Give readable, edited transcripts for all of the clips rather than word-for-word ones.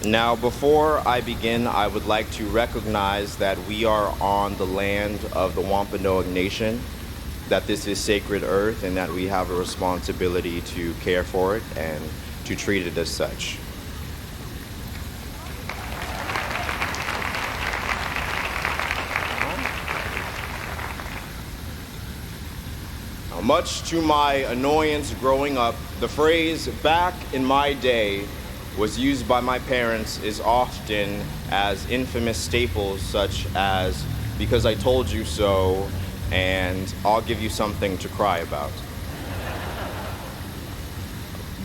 Now, before I begin, I would like to recognize that we are on the land of the Wampanoag Nation, that this is sacred earth, and that we have a responsibility to care for it and to treat it as such. Now, much to my annoyance growing up, the phrase "back in my day" was used by my parents as often as infamous staples such as "because I told you so" and "I'll give you something to cry about."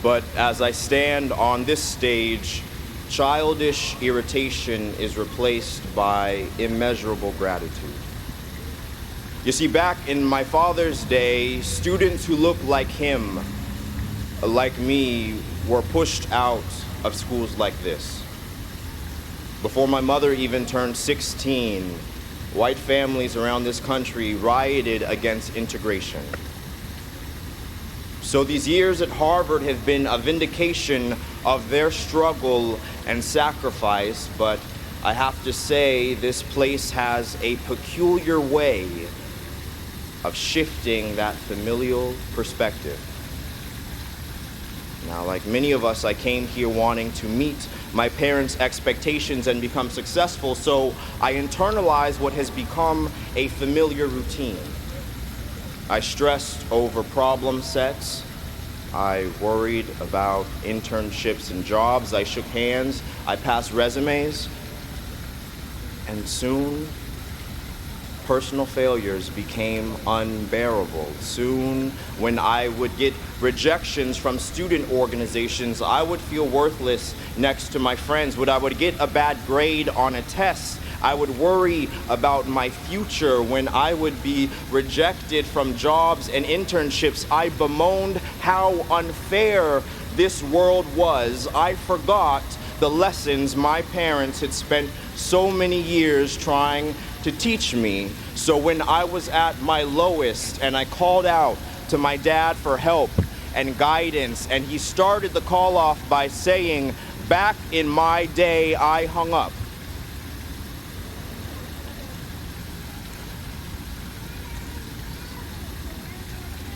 But as I stand on this stage, childish irritation is replaced by immeasurable gratitude. You see, back in my father's day, students who looked like him, like me, were pushed out of schools like this. Before my mother even turned 16, white families around this country rioted against integration. So these years at Harvard have been a vindication of their struggle and sacrifice, but I have to say this place has a peculiar way of shifting that familial perspective. Now, like many of us, I came here wanting to meet my parents' expectations and become successful, so I internalized what has become a familiar routine. I stressed over problem sets. I worried about internships and jobs. I shook hands. I passed resumes. And soon, personal failures became unbearable. Soon, when I would get rejections from student organizations, I would feel worthless next to my friends. When I would get a bad grade on a test, I would worry about my future. When I would be rejected from jobs and internships, I bemoaned how unfair this world was. I forgot the lessons my parents had spent so many years trying to teach me. So when I was at my lowest and I called out to my dad for help and guidance, and he started the call off by saying, "Back in my day, I hung up."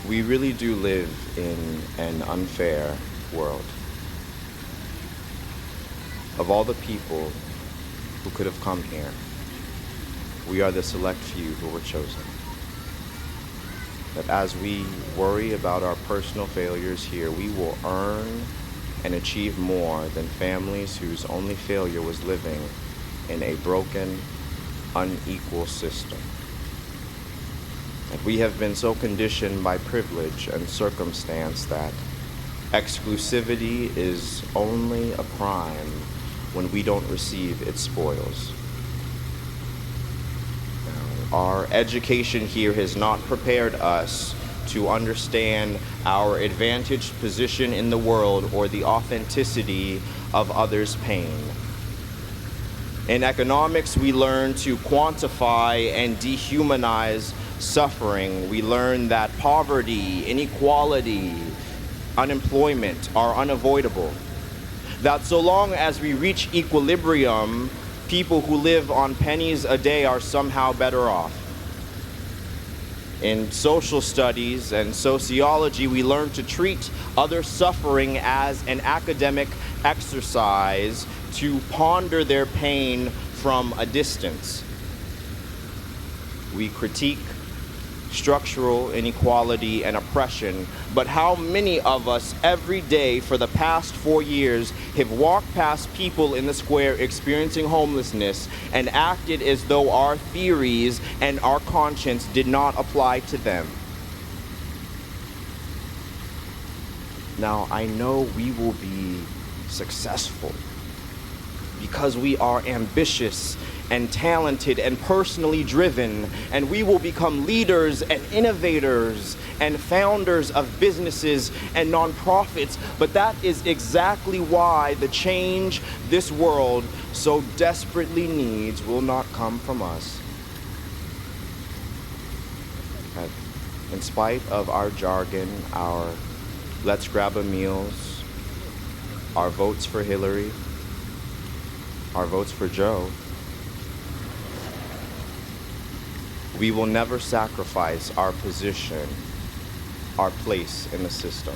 We really do live in an unfair world. Of all the people who could have come here, we are the select few who were chosen. That as we worry about our personal failures here, we will earn and achieve more than families whose only failure was living in a broken, unequal system. That we have been so conditioned by privilege and circumstance that exclusivity is only a crime when we don't receive its spoils. Our education here has not prepared us to understand our advantaged position in the world or the authenticity of others' pain. In economics, we learn to quantify and dehumanize suffering. We learn that poverty, inequality, unemployment are unavoidable. That so long as we reach equilibrium, people who live on pennies a day are somehow better off. In social studies and sociology, we learn to treat other suffering as an academic exercise, to ponder their pain from a distance. We critique structural inequality and oppression, but how many of us every day for the past 4 years have walked past people in the square experiencing homelessness and acted as though our theories and our conscience did not apply to them? Now, I know we will be successful because we are ambitious and talented and personally driven, and we will become leaders and innovators and founders of businesses and nonprofits. But that is exactly why the change this world so desperately needs will not come from us. In spite of our jargon, our let's grab a meals, our votes for Hillary, our votes for Joe. We will never sacrifice our position, our place in the system.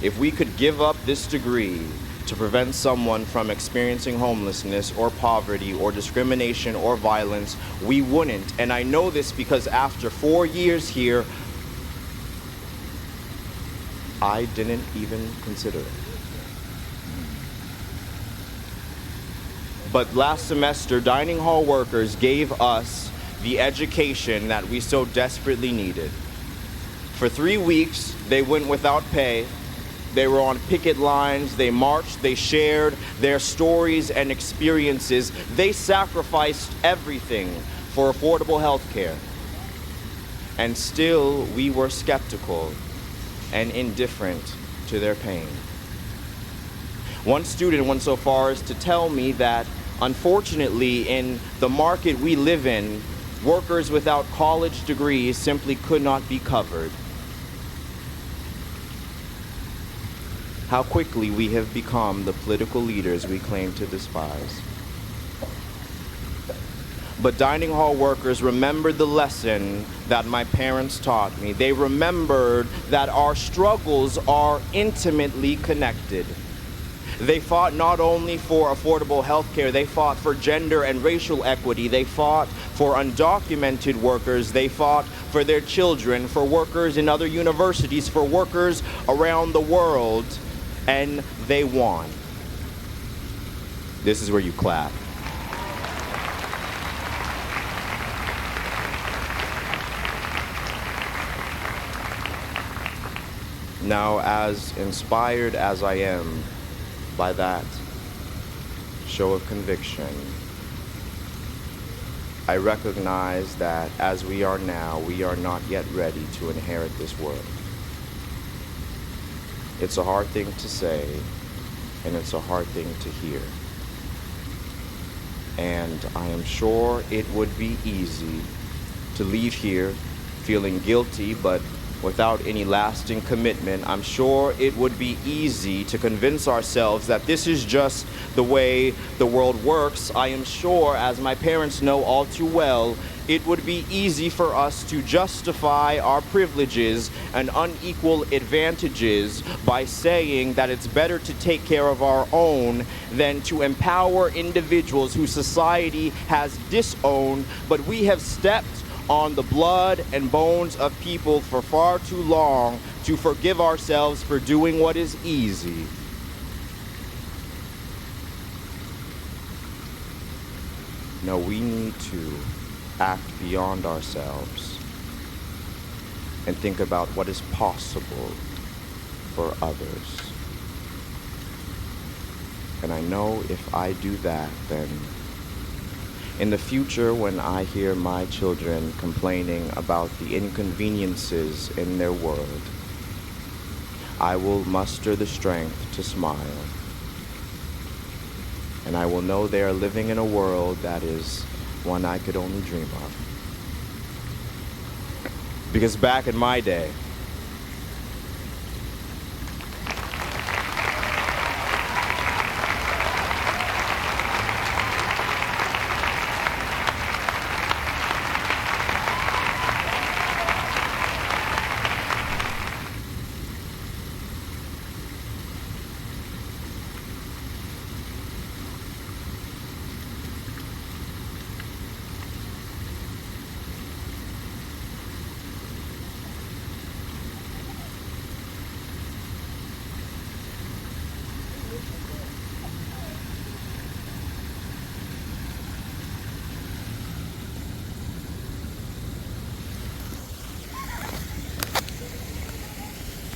If we could give up this degree to prevent someone from experiencing homelessness or poverty or discrimination or violence, we wouldn't. And I know this because after 4 years here, I didn't even consider it. But last semester, dining hall workers gave us the education that we so desperately needed. For 3 weeks, they went without pay. They were on picket lines, they marched, they shared their stories and experiences. They sacrificed everything for affordable health care. And still, we were skeptical and indifferent to their pain. One student went so far as to tell me that, unfortunately, in the market we live in, workers without college degrees simply could not be covered. How quickly we have become the political leaders we claim to despise. But dining hall workers remembered the lesson that my parents taught me. They remembered that our struggles are intimately connected. They fought not only for affordable health care, they fought for gender and racial equity, they fought for undocumented workers, they fought for their children, for workers in other universities, for workers around the world, and they won. This is where you clap. Now, as inspired as I am by that show of conviction, I recognize that as we are now, we are not yet ready to inherit this world. It's a hard thing to say, and it's a hard thing to hear. And I am sure it would be easy to leave here feeling guilty, but without any lasting commitment. I'm sure it would be easy to convince ourselves that this is just the way the world works. I am sure, as my parents know all too well, it would be easy for us to justify our privileges and unequal advantages by saying that it's better to take care of our own than to empower individuals who society has disowned, but we have stepped on the blood and bones of people for far too long to forgive ourselves for doing what is easy. No, we need to act beyond ourselves and think about what is possible for others. And I know if I do that, then in the future, when I hear my children complaining about the inconveniences in their world, I will muster the strength to smile. And I will know they are living in a world that is one I could only dream of. Because back in my day,